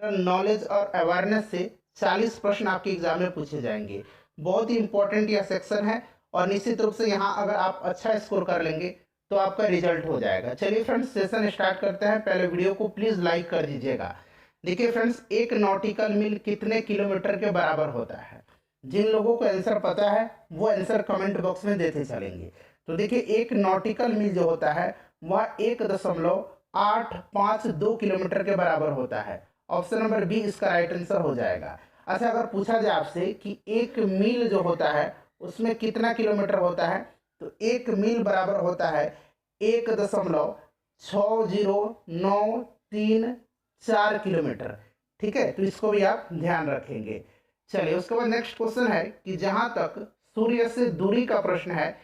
Knowledge और awareness से 40 प्रश्न आपके एग्जाम में पूछे जाएंगे। बहुत ही इंपॉर्टेंट यह सेक्शन है और निश्चित रूप से यहाँ अगर आप अच्छा स्कोर कर लेंगे तो आपका रिजल्ट हो जाएगा। चलिए फ्रेंड्स सेशन स्टार्ट करते हैं। पहले वीडियो को प्लीज लाइक कर दीजिएगा। देखिए फ्रेंड्स, एक नॉटिकल मील कितने किलोमीटर के बराबर होता है? जिन लोगों को आंसर पता है वो आंसर कमेंट बॉक्स में देते चलेंगे। तो देखिए, एक नॉटिकल मील जो होता है वह 1.852 किलोमीटर के बराबर होता है। ऑप्शन नंबर बी इसका राइट आंसर हो जाएगा। अच्छा, अगर पूछा जाए आपसे कि एक मील जो होता है उसमें कितना किलोमीटर होता है, तो एक मील बराबर होता है 1.60934 किलोमीटर। ठीक है, तो इसको भी आप ध्यान रखेंगे। चलिए, उसके बाद नेक्स्ट क्वेश्चन है कि जहां तक सूर्य से दूरी का प्रश्न है,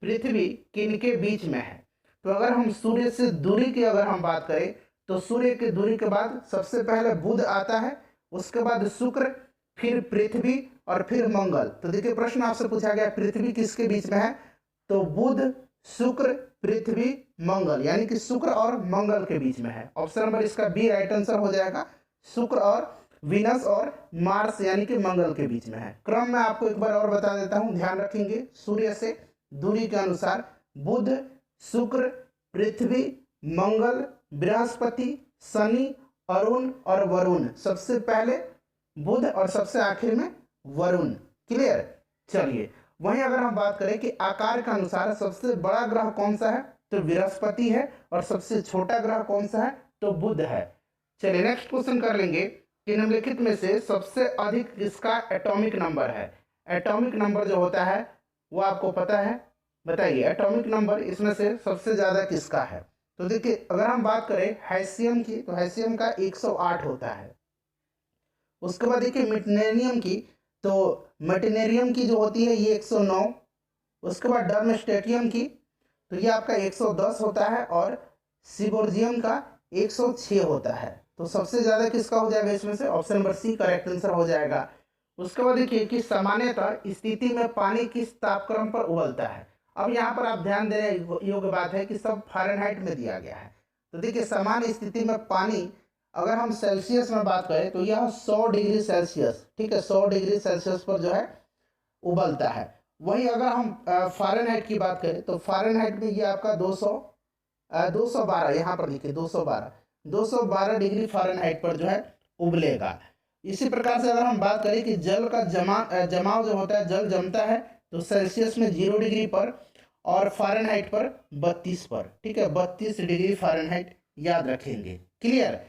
पृथ्वी किनके बीच में है? तो अगर हम सूर्य से दूरी की अगर हम बात करें तो सूर्य की दूरी के बाद सबसे पहले बुध आता है, उसके बाद शुक्र, फिर पृथ्वी और फिर मंगल। तो देखिए, प्रश्न आपसे पूछा गया पृथ्वी किसके बीच में है, तो बुध, शुक्र, पृथ्वी, मंगल, यानी कि शुक्र और मंगल के बीच में है। ऑप्शन नंबर इसका बी राइट आंसर हो जाएगा। शुक्र और वीनस और मार्स यानी कि मंगल के बीच में है। क्रम में आपको एक बार और बता देता हूं, ध्यान रखेंगे। सूर्य से दूरी के अनुसार बुध, शुक्र, पृथ्वी, मंगल, बृहस्पति, शनि, अरुण और वरुण। सबसे पहले बुध और सबसे आखिर में वरुण। क्लियर? चलिए, वहीं अगर हम बात करें कि आकार के अनुसार सबसे बड़ा ग्रह कौन सा है, तो बृहस्पति है, और सबसे छोटा ग्रह कौन सा है, तो बुध है। चलिए, नेक्स्ट क्वेश्चन कर लेंगे कि निम्नलिखित में से सबसे अधिक किसका एटॉमिक नंबर है? एटॉमिक नंबर जो होता है वो आपको पता है, बताइए एटॉमिक नंबर इसमें से सबसे ज्यादा किसका है? तो देखिए, अगर हम बात करें हैशियम की, तो हैशियम का 108 होता है। उसके बाद देखिए मेटनेरियम की, तो मेटनेरियम की जो होती है ये 109। उसके बाद डर्मस्टेटियम की, तो ये आपका 110 होता है, और सिबोर्जियम का 106 होता है। तो सबसे ज्यादा किसका हो जाएगा इसमें से? Option number C correct answer हो जाएगा। उसके बाद देखिए कि सामान्यतः स्थिति में पानी किस तापक्रम पर उबलता है? अब यहाँ पर आप ध्यान देने योग्य बात है कि सब फ़ारेनहाइट में दिया गया है। तो देखिए, सामान्य स्थिति में पानी अगर हम सेल्सियस में बात करें तो यह 100 डिग्री सेल्सियस, ठीक है, 100 डिग्री सेल्सियस पर जो है उबलता है। वहीं अगर हम फ़ारेनहाइट की बात करें तो फ़ारेनहाइट में ये आपका 212, यहाँ पर देखिए 212 डिग्री फ़ारेनहाइट पर जो है उबलेगा। इसी प्रकार से अगर हम बात करें कि जल का जमाव जो होता है, जल जमता है तो सेल्सियस में 0 डिग्री पर और फ़ारेनहाइट पर 32 पर। ठीक है, 32 डिग्री फ़ारेनहाइट याद रखेंगे। क्लियर?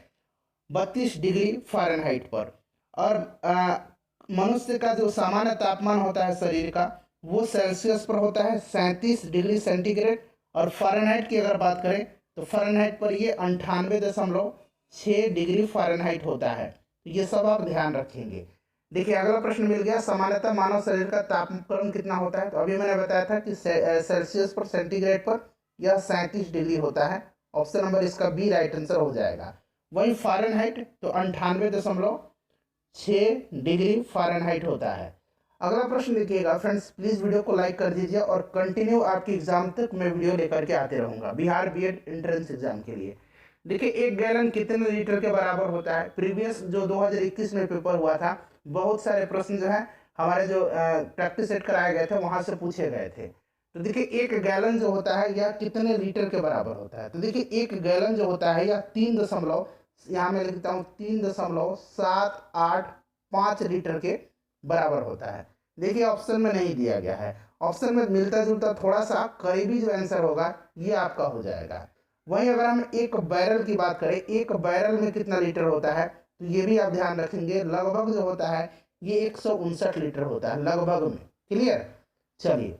32 डिग्री फ़ारेनहाइट पर। और मनुष्य का जो सामान्य तापमान होता है शरीर का, वो सेल्सियस पर होता है 37 डिग्री सेंटीग्रेड, और फ़ारेनहाइट की अगर बात करें तो फ़ारेनहाइट पर ये 98.6 डिग्री फ़ारेनहाइट होता है। तो ये सब आप ध्यान रखेंगे। देखिए, अगला प्रश्न मिल गया, सामान्यतः मानव शरीर का तापक्रम कितना होता है? तो अभी मैंने बताया था कि सेल्सियस पर, सेंटीग्रेड पर यह 37 डिग्री होता है। ऑप्शन नंबर इसका बी राइट आंसर हो जाएगा। वहीं फ़ारेनहाइट तो 98.6 डिग्री फ़ारेनहाइट होता है। अगला प्रश्न देखिएगा फ्रेंड्स, प्लीज़ वीडियो को लाइक कर दीजिए और कंटिन्यू आपके एग्जाम तक मैं वीडियो लेकर के आते रहूँगा बिहार बीएड एंट्रेंस एग्जाम के लिए। देखिए, 1 गैलन कितने लीटर के बराबर होता है? प्रीवियस जो 2021 में पेपर हुआ था, बहुत सारे प्रश्न जो है हमारे जो प्रैक्टिस सेट कराए गए थे वहाँ से पूछे गए थे। तो देखिए, 1 गैलन जो होता है यह कितने लीटर के बराबर होता है? तो देखिए, 1 गैलन जो होता है यह 3 यहाँ मैं लिखता हूँ 3.785 लीटर के बराबर होता है। देखिए, ऑप्शन में नहीं दिया गया है, ऑप्शन में मिलता जुलता थोड़ा सा करीबी जो आंसर होगा ये आपका हो जाएगा। वहीं अगर हम 1 बैरल की बात करें, 1 बैरल में कितना लीटर होता है, तो ये भी आप ध्यान रखेंगे, लगभग जो होता है ये 159 लीटर होता है लगभग में। क्लियर? चलिए,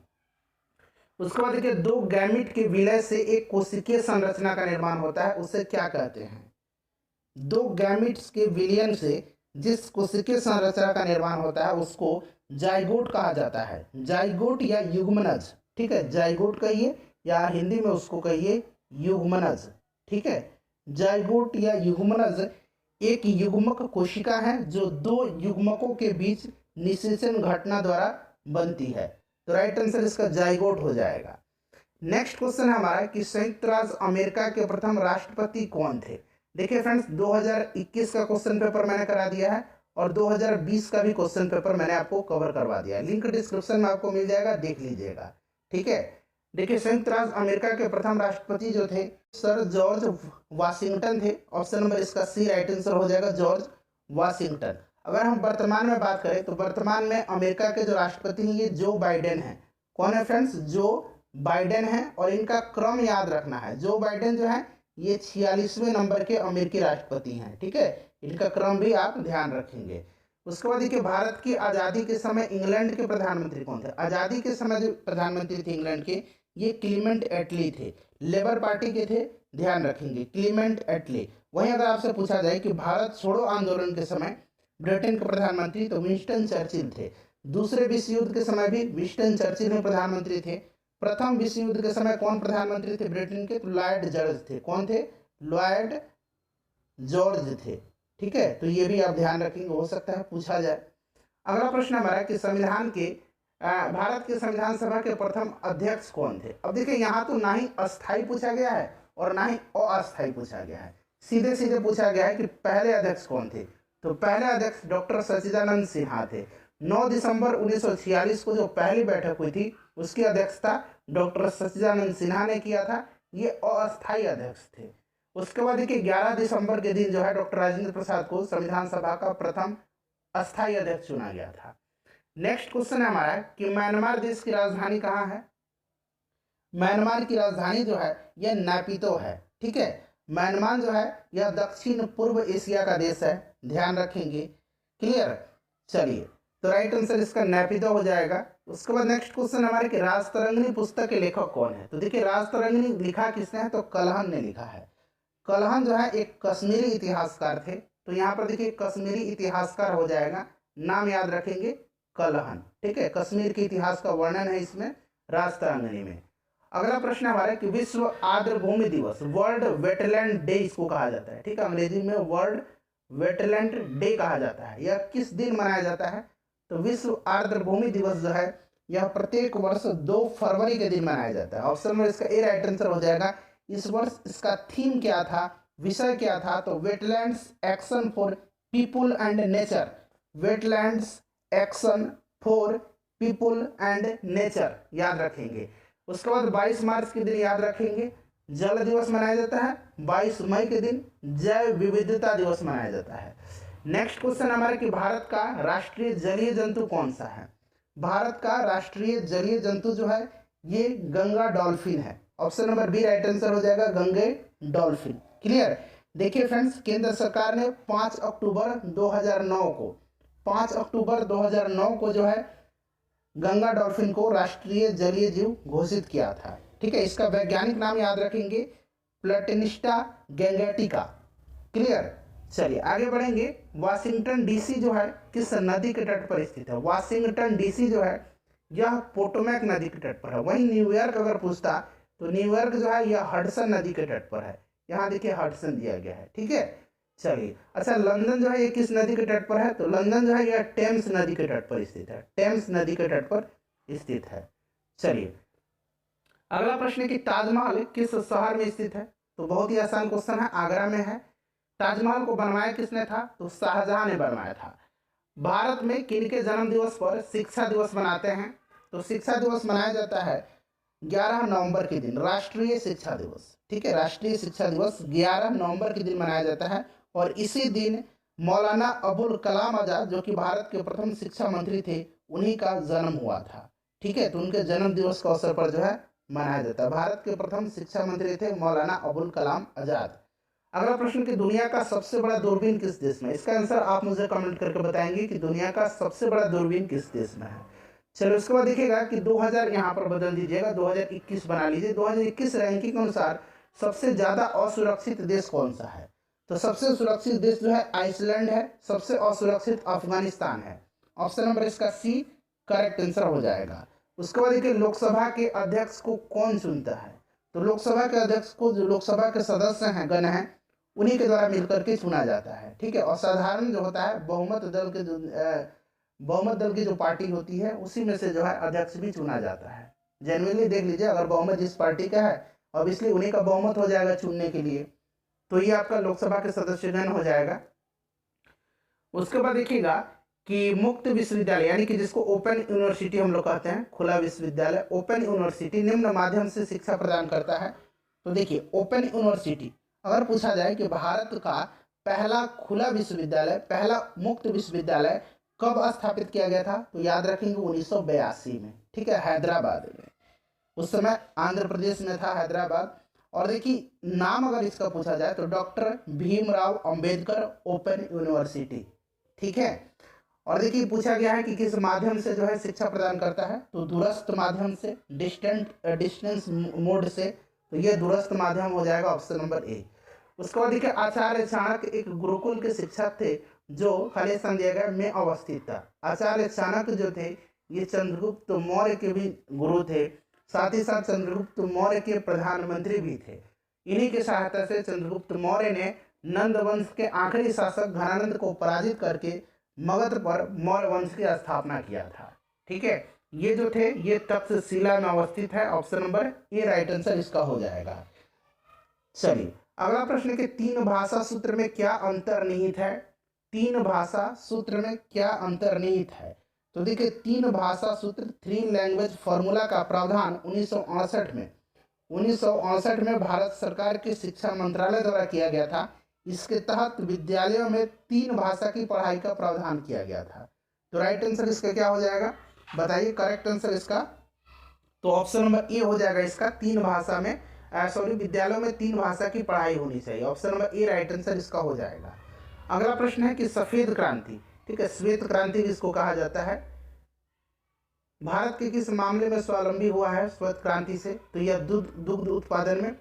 उसके बाद देखिए 2 गैमीट के विलय से एक कोशिकीय संरचना का निर्माण होता है, उसे क्या कहते हैं? 2 गैमीट्स के विलयन से जिस कोशिकीय संरचना का निर्माण होता है उसको जाइगोट कहा जाता है। जाइगोट या युग्मनज। ठीक है, जाइगोट कहिए या हिंदी में उसको कहिए युग्मनज। ठीक है, जाइगोट या युग्मनज एक युग्मक कोशिका है जो 2 युग्मकों के बीच निषेचन घटना द्वारा बनती है। तो राइट आंसर इसका जाइगोट हो जाएगा। नेक्स्ट क्वेश्चन है हमारा कि संयुक्त राज्य अमेरिका के प्रथम राष्ट्रपति कौन थे? देखिए फ्रेंड्स, 2021 का क्वेश्चन पेपर मैंने करा दिया है और 2020 का भी क्वेश्चन पेपर मैंने आपको कवर करवा दिया है। लिंक डिस्क्रिप्शन में आपको मिल जाएगा, देख लीजिएगा। ठीक है, देखिए संयुक्त राज्य अमेरिका के प्रथम राष्ट्रपति जो थे सर जॉर्ज वाशिंगटन थे। ऑप्शन नंबर इसका सी राइट आंसर हो जाएगा, जॉर्ज वाशिंगटन। अगर हम वर्तमान में बात करें तो वर्तमान में अमेरिका के जो राष्ट्रपति हैं ये जो बाइडेन है। कौन है फ्रेंड्स? जो बाइडेन है। और इनका क्रम याद रखना है। जो बाइडेन जो है ये 46वें नंबर के अमेरिकी राष्ट्रपति हैं। ठीक है, इनका क्रम भी आप ध्यान रखेंगे। उसके बाद देखिए, भारत की आज़ादी के समय इंग्लैंड के प्रधानमंत्री कौन थे? आज़ादी के समय जो प्रधानमंत्री थे इंग्लैंड के, ये क्लीमेंट एटली थे, लेबर पार्टी के थे, ध्यान रखेंगे, क्लीमेंट एटली। वहीं अगर आपसे पूछा जाए कि भारत छोड़ो आंदोलन के समय ब्रिटेन के प्रधानमंत्री, तो विंस्टन चर्चिल थे। दूसरे विश्व युद्ध के समय भी विंस्टन चर्चिल ही प्रधानमंत्री थे। प्रथम विश्व युद्ध के समय कौन प्रधानमंत्री थे ब्रिटेन के? तो लॉयड जॉर्ज थे। कौन थे? लॉयड जॉर्ज थे। ठीक है, तो ये भी आप ध्यान रखेंगे, हो सकता है पूछा जाए। अगला प्रश्न हमारा कि संविधान के भारत के संविधान सभा के प्रथम अध्यक्ष कौन थे? अब देखिए, यहाँ तो ना ही अस्थाई पूछा गया है और ना ही अस्थाई पूछा गया है, सीधे सीधे पूछा गया है कि पहले अध्यक्ष कौन थे। तो पहले अध्यक्ष डॉक्टर सच्चिदानंद सिन्हा थे। 9 दिसंबर 1946 को जो पहली बैठक हुई थी उसकी अध्यक्षता डॉक्टर सच्चिदानंद सिन्हा ने किया था। ये अस्थाई अध्यक्ष थे। उसके बाद देखिए, 11 दिसंबर के दिन जो है डॉक्टर राजेंद्र प्रसाद को संविधान सभा का प्रथम अस्थाई अध्यक्ष चुना गया था। नेक्स्ट क्वेश्चन है हमारा कि म्यांमार देश की राजधानी कहाँ है? म्यांमार की राजधानी जो है यह नैपितो है। ठीक है, म्यांमार जो है यह दक्षिण पूर्व एशिया का देश है, ध्यान रखेंगे। क्लियर? चलिए, तो राइट आंसर इसका नैपितो हो जाएगा। उसके बाद नेक्स्ट क्वेश्चन हमारे कि राजतरंगिणी पुस्तक के लेखक कौन है? तो देखिए, राजतरंगिणी लिखा किसने है? तो कलहन ने लिखा है। कलहन जो है एक कश्मीरी इतिहासकार थे। तो यहाँ पर देखिए कश्मीरी इतिहासकार हो जाएगा, नाम याद रखेंगे, कलहन। ठीक है, कश्मीर के इतिहास का वर्णन है इसमें राजतरंगिणी में। अगला प्रश्न हमारा कि विश्व आर्द्रभूमि दिवस, वर्ल्ड वेटलैंड डे इसको कहा जाता है। ठीक है, अंग्रेजी में वर्ल्ड वेटलैंड डे कहा जाता है। यह किस दिन मनाया जाता है? तो विश्व आर्द्रभूमि दिवस जो है यह प्रत्येक वर्ष 2 फरवरी के दिन मनाया जाता है। ऑप्शन में इसका ए राइट आंसर हो जाएगा। इस वर्ष इसका थीम क्या था, विषय क्या था? तो wetlands action for people and nature. Wetlands action for people and nature याद रखेंगे। उसके बाद 22 मार्च के दिन याद रखेंगे जल दिवस मनाया जाता है। 22 मई के दिन जैव विविधता दिवस मनाया जाता है। नेक्स्ट क्वेश्चन हमारा कि भारत का राष्ट्रीय जलीय जंतु कौन सा है? भारत का राष्ट्रीय जलीय जंतु जो है ये गंगा डॉल्फिन है। Option number B right answer हो जाएगा, गंगे डॉल्फिन। क्लियर? देखिए फ्रेंड्स, केंद्र सरकार ने 5 अक्टूबर 2009 को 5 अक्टूबर 2009 को जो है गंगा डॉल्फिन को राष्ट्रीय जलीय जीव घोषित किया था। ठीक है, इसका वैज्ञानिक नाम याद रखेंगे, प्लेटिनिस्टा गैंगेटिका। क्लियर? चलिए आगे बढ़ेंगे। वाशिंगटन डीसी जो है किस नदी के तट पर स्थित है? वाशिंगटन डीसी जो है यह पोटोमैक नदी के तट पर है। वहीं न्यूयॉर्क अगर पूछता तो न्यूयॉर्क जो है यह हडसन नदी के तट पर है। यहाँ देखिए हडसन दिया गया है। ठीक है, चलिए। अच्छा, लंदन जो है ये किस नदी के तट पर है? तो लंदन जो है यह टेम्स नदी के तट पर स्थित है। टेम्स नदी के तट पर स्थित है। चलिए अगला प्रश्न है कि ताजमहल किस शहर में स्थित है? तो बहुत ही आसान क्वेश्चन है, आगरा में है। ताजमहल को बनवाया किसने था? तो शाहजहां ने बनवाया था। भारत में किनके जन्म दिवस पर शिक्षा दिवस मनाते हैं? तो शिक्षा दिवस मनाया जाता है 11 नवंबर के दिन, राष्ट्रीय शिक्षा दिवस। ठीक है, राष्ट्रीय शिक्षा दिवस 11 नवंबर के दिन मनाया जाता है। और इसी दिन मौलाना अबुल कलाम आजाद जो कि भारत के प्रथम शिक्षा मंत्री थे उन्हीं का जन्म हुआ था। ठीक है, तो उनके जन्म दिवस के अवसर पर जो है मनाया जाता है। भारत के प्रथम शिक्षा मंत्री थे मौलाना अबुल कलाम आजाद। अगला प्रश्न कि दुनिया का सबसे बड़ा दूरबीन किस देश में? इसका आंसर आप मुझे कमेंट करके बताएंगे कि दुनिया का सबसे बड़ा दूरबीन किस देश में है। चलो उसके बाद देखिएगा कि 2000 यहाँ पर बदल दीजिएगा, 2021 बना लीजिए। 2021 रैंकिंग के अनुसार सबसे ज्यादा असुरक्षित देश कौन सा है? तो सबसे सुरक्षित देश जो है आइसलैंड है, सबसे असुरक्षित अफगानिस्तान है। ऑप्शन नंबर इसका सी करेक्ट आंसर हो जाएगा। उसके बाद देखिए लोकसभा के अध्यक्ष को कौन चुनता है? तो लोकसभा के अध्यक्ष को जो लोकसभा के सदस्य हैं, गण हैं, उन्हीं के द्वारा मिलकर के चुना जाता है। ठीक है, और साधारण जो होता है बहुमत दल की जो पार्टी होती है उसी में से जो है अध्यक्ष भी चुना जाता है। जेन्युइनली देख लीजिए, अगर बहुमत जिस पार्टी का है ऑब्वियसली उन्हीं का बहुमत हो जाएगा चुनने के लिए। तो ये आपका लोकसभा के सदस्यगण हो जाएगा। उसके बाद देखिएगा कि मुक्त विश्वविद्यालय यानी कि जिसको ओपन यूनिवर्सिटी हम लोग कहते हैं, खुला विश्वविद्यालय, ओपन यूनिवर्सिटी निम्न माध्यम से शिक्षा प्रदान करता है। तो देखिए ओपन यूनिवर्सिटी अगर पूछा जाए कि भारत का पहला खुला विश्वविद्यालय, पहला मुक्त विश्वविद्यालय कब स्थापित किया गया था, तो याद रखेंगे 1982 में, ठीक है, हैदराबाद में। उस समय आंध्र प्रदेश में था हैदराबाद। और देखिए नाम अगर इसका पूछा जाए तो doctor Bhimrao Ambedkar open university, ठीक है। और देखिए पूछा गया है कि किस माध्यम से जो है शिक्षा प्रदान करता है, तो दूरस्थ माध्यम से, डिस्टेंस मोड से। तो ये दूरस्थ माध्यम हो जाएगा ऑप्शन नंबर ए। उसके बाद देखिए आचार्य चाणक्य एक गुरुकुल के शिक्षक थे जो खाली स्थान दिया गया में अवस्थित था। आचार्य चाणक्य जो थे ये चंद्रगुप्त मौर्य के भी गुरु थे, साथ ही साथ चंद्रगुप्त मौर्य के प्रधानमंत्री भी थे। इन्हीं की सहायता से चंद्रगुप्त मौर्य ने नंद वंश के आखिरी शासक घनानंद को पराजित करके मगध पर मौर्य वंश की स्थापना किया था, ठीक है। ये जो थे ये तक्षशिला में अवस्थित है, option number A right answer इसका हो जाएगा। चलिए अगला प्रश्न है कि तीन भाषा सूत्र में क्या अंतर्निहित है। तीन भाषा सूत्र में क्या अंतर्निहित है, तो देखिए तीन भाषा सूत्र, थ्री लैंग्वेज फॉर्मूला का प्रावधान 1968 में भारत सरकार के शिक्षा मंत्रालय द्वारा किया गया था। इसके तहत विद्यालयों में तीन भाषा की पढ़ाई का प्रावधान किया गया था। तो राइट आंसर इसका क्या हो जाएगा, बताइए करेक्ट आंसर इसका, तो ऑप्शन नंबर ए हो जाएगा इसका। तीन भाषा में विद्यालयों में तीन भाषा की पढ़ाई होनी चाहिए, option number A right answer इसका हो जाएगा। अगला प्रश्न है कि सफेद क्रांति, ठीक है, श्वेत क्रांति जिसको कहा जाता है, भारत के किस मामले में स्वावलंबी हुआ है श्वेत क्रांति से, तो यह दुग्ध उत्पादन में,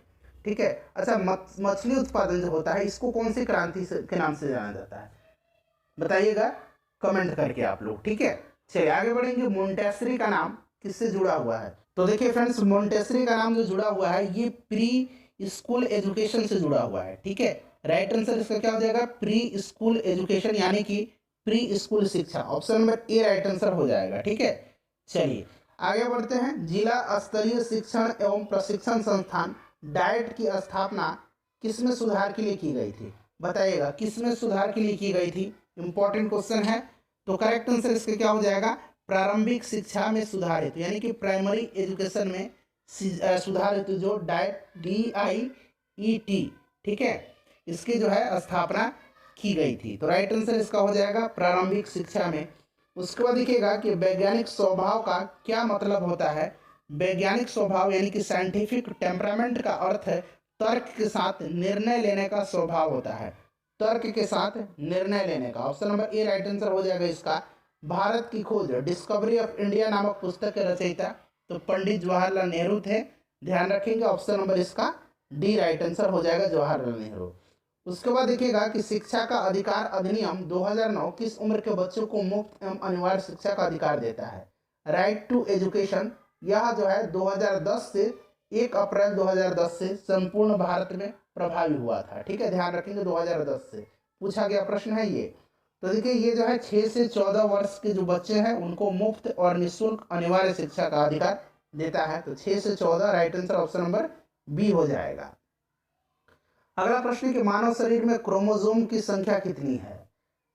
ठीक है। अच्छा मछली उत्पादन जो होता है इसको कौन सी क्रांति के नाम से जाना जाता है, बताइएगा कमेंट करके आप लोग, ठीक है। चलिए आगे बढ़ेंगे। मोंटेसरी का नाम किससे जुड़ा हुआ है, तो देखिए फ्रेंड्स मोंटेसरी का नाम जो जुड़ा हुआ है ये प्री स्कूल एजुकेशन से जुड़ा हुआ है, ठीक है। राइट आंसर इसका क्या हो जाएगा, प्री स्कूल एजुकेशन यानी कि प्री स्कूल शिक्षा, option number A right answer हो जाएगा, ठीक है। चलिए आगे बढ़ते हैं। जिला स्तरीय शिक्षण एवं प्रशिक्षण संस्थान डाइट की स्थापना किसमें सुधार के लिए की गई थी, बताइएगा किसमें सुधार के लिए की गई थी, इंपॉर्टेंट क्वेश्चन है। तो करेक्ट आंसर इसका क्या हो जाएगा, प्रारंभिक शिक्षा में सुधार हेतु यानी कि प्राइमरी एजुकेशन में सुधार हेतु जो डाइट DIET, ठीक है, इसकी जो है स्थापना की गई थी। तो राइट आंसर इसका हो जाएगा प्रारंभिक शिक्षा में। उसके बाद देखिएगा कि वैज्ञानिक स्वभाव का क्या मतलब होता है। वैज्ञानिक स्वभाव यानी कि साइंटिफिक टेम्परामेंट का अर्थ है तर्क के साथ निर्णय लेने का स्वभाव होता है, तर्क के साथ निर्णय लेने का, option number A right answer हो जाएगा इसका। भारत की खोज डिस्कवरी ऑफ इंडिया नामक पुस्तक के रचयिता तो पंडित जवाहरलाल नेहरू थे, ध्यान रखेंगे ऑप्शन नंबर इसका डी राइट आंसर हो जाएगा जवाहरलाल नेहरू। उसके बाद देखिएगा कि शिक्षा का अधिकार अधिनियम 2009 किस उम्र के बच्चों को मुफ्त एवं अनिवार्य शिक्षा का अधिकार देता है, राइट टू एजुकेशन। यह जो है 2010 से 1 अप्रैल 2010 से संपूर्ण भारत में प्रभावी हुआ था, ठीक है, ध्यान रखेंगे 2010 से पूछा गया प्रश्न है ये। तो देखिए ये जो है 6 से 14 वर्ष के जो बच्चे हैं उनको मुफ्त और निःशुल्क अनिवार्य शिक्षा का अधिकार देता है। तो 6 से 14 right answer option number B हो जाएगा। अगला प्रश्न है कि मानव शरीर में क्रोमोसोम की संख्या कितनी है,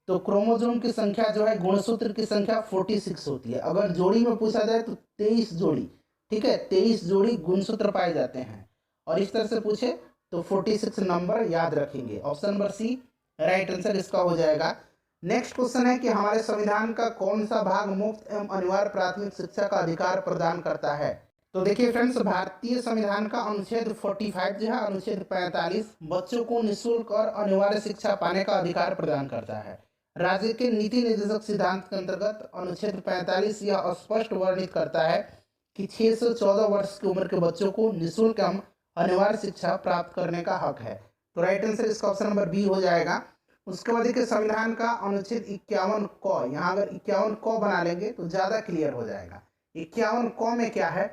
तो क्रोमोसोम की संख्या जो है गुणसूत्र की संख्या 46 होती है। अगर जोड़ी में पूछा जाए तो 23 जोड़ी, ठीक है, 23 जोड़ी गुणसूत्र पाए जाते हैं। और इस तरह से पूछे तो 46 नंबर याद रखेंगे, option number C right answer इसका हो जाएगा। नेक्स्ट क्वेश्चन है कि हमारे संविधान का कौन सा भाग मुफ्त एवं अनिवार्य प्राथमिक शिक्षा का अधिकार प्रदान करता है। तो देखिए फ्रेंड्स भारतीय संविधान का अनुच्छेद 45 जो है अनुच्छेद 45 बच्चों को निःशुल्क और अनिवार्य शिक्षा पाने का अधिकार प्रदान करता है। राज्य के नीति निर्देशक सिद्धांत के अंतर्गत अनुच्छेद 45 यह स्पष्ट वर्णित करता है कि 6 से 14 वर्ष की उम्र के बच्चों को निःशुल्क एवं अनिवार्य शिक्षा प्राप्त करने का हक है। तो राइट आंसर इसका ऑप्शन नंबर बी हो जाएगा। उसके बाद देखिए संविधान का अनुच्छेद 51 क, यहाँ अगर 51 क बना लेंगे तो ज़्यादा क्लियर हो जाएगा। 51 क में क्या है,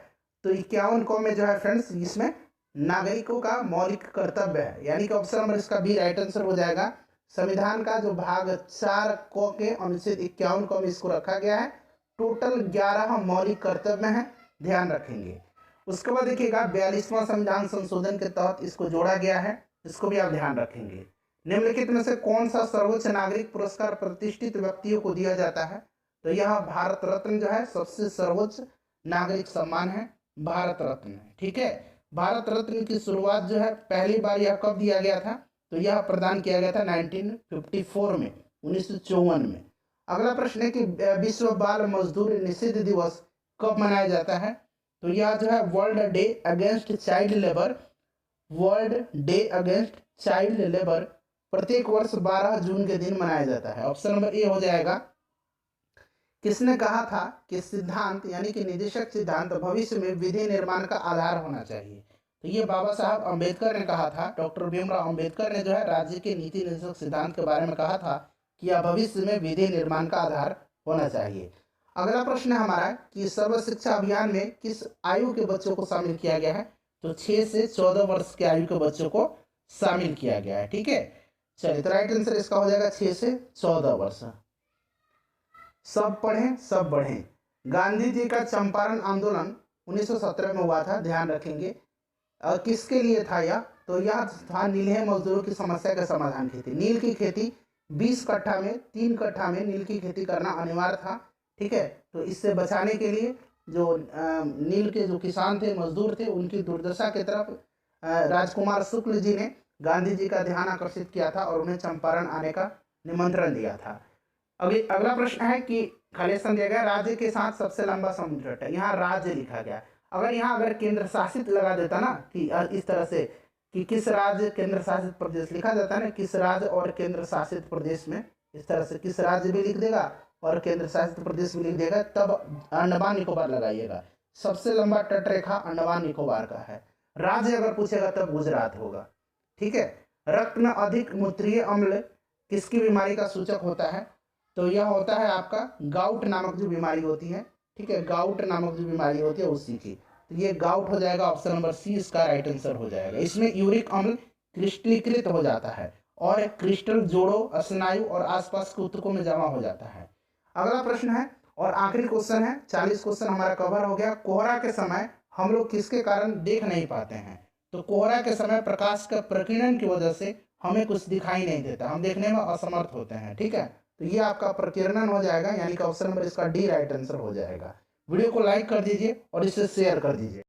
तो 51 क में जो है फ्रेंड्स इसमें नागरिकों का मौलिक कर्तव्य है, यानी कि ऑप्शन नंबर इसका बी राइट आंसर हो जाएगा। संविधान का जो भाग 4 क के अनुच्छेद 51 क में इसको रखा गया है। टोटल 11 मौलिक कर्तव्य हैं, ध्यान रखेंगे। उसके बाद देखिएगा 42वां संविधान संशोधन के तहत इसको जोड़ा गया है। इसको भी आप ध्यान रखेंगे। निम्नलिखित में से कौन सा सर्वोच्च नागरिक पुरस्कार प्रतिष्ठित व्यक्तियों को दिया जाता है? तो यह भारत रत्न जो है सबसे सर्वोच्च नागरिक सम्मान है, भारत रत्न है। ठीक है, भारत रत्न की शुरुआत जो है पहली बार यह कब दिया गया था? तो यह प्रदान किया गया था 1954 में, 1954 में। अगला प्रश्न है कि विश्व बाल मजदूर निषेध दिवस कब मनाया जाता है? तो यह जो है world day against child labour, world day against child labour प्रत्येक वर्ष 12 जून के दिन मनाया जाता है। ऑप्शन नंबर ए हो जाएगा। किसने कहा था कि सिद्धांत यानी कि निदेशक सिद्धांत भविष्य में विधि निर्माण का आधार होना चाहिए? तो ये बाबा साहब अम्बेडकर ने कहा था। डॉक्टर भीमराव अम्बेडकर ने जो है राज्य के नीति निदेशक सिद्धांत के बारे में कहा था कि यह भविष्य में विधि निर्माण का आधार होना चाहिए। अगला प्रश्न है हमारा कि सर्व शिक्षा अभियान में किस आयु के बच्चों को शामिल किया गया है? तो 6 से 14 वर्ष के आयु के बच्चों को शामिल किया गया है। ठीक है, चलिए तो राइट आंसर इसका हो जाएगा 6 से 14 वर्ष। सब पढ़ें सब बढ़ें। गांधी जी का चंपारण आंदोलन 1917 में हुआ था, ध्यान रखेंगे। किसके लिए था यह? तो यह था नीलहे मजदूरों की समस्या के समाधान की थी। नील की खेती 20 कट्ठा में 3 कट्ठा में नील की खेती करना अनिवार्य था। ठीक है, तो इससे बचाने के लिए जो नील के जो किसान थे, मजदूर थे, उनकी दुर्दशा की तरफ राजकुमार शुक्ल जी ने गांधी जी का ध्यान आकर्षित किया था और उन्हें चंपारण आने का निमंत्रण दिया था। अभी अगला प्रश्न है कि खालिस्तान दिया गया राज्य के साथ सबसे लंबा समुद्र तट है। यहाँ राज्य लिखा गया। अगर केंद्र शासित लगा देता ना कि इस तरह से कि किस राज्य केंद्र शासित प्रदेश लिखा जाता है ना, किस राज्य और केंद्र शासित प्रदेश में, इस तरह से किस राज्य भी लिख देगा और केंद्र शासित प्रदेश भी लिख देगा, तब अंडमान निकोबार लगाइएगा। सबसे लंबा तट रेखा अंडमान निकोबार का है। राज्य अगर पूछेगा तब गुजरात होगा। ठीक है, रक्त में अधिक मूत्रीय अम्ल किसकी बीमारी का सूचक होता है? तो यह होता है आपका गाउट नामक जो बीमारी होती है। ठीक है, गाउट नामक जो बीमारी होती है उसी की। तो ये गाउट हो जाएगा, ऑप्शन नंबर सी इसका राइट आंसर हो जाएगा। इसमें यूरिक अम्ल क्रिस्टलीकृत हो जाता है और क्रिस्टल जोड़ों, स्नायु और आसपास के ऊतकों में जमा हो जाता है। अगला प्रश्न है और आखिरी क्वेश्चन है, 40 क्वेश्चन हमारा कवर हो गया। कोहरा के समय हम लोग किसके कारण देख नहीं पाते हैं? तो कोहरा के समय प्रकाश का प्रकीर्णन की वजह से हमें कुछ दिखाई नहीं देता, हम देखने में असमर्थ होते हैं। ठीक है, तो ये आपका प्रकीर्णन हो जाएगा, यानी कि ऑप्शन नंबर इसका डी राइट आंसर हो जाएगा। वीडियो को लाइक कर दीजिए और इसे शेयर कर दीजिए।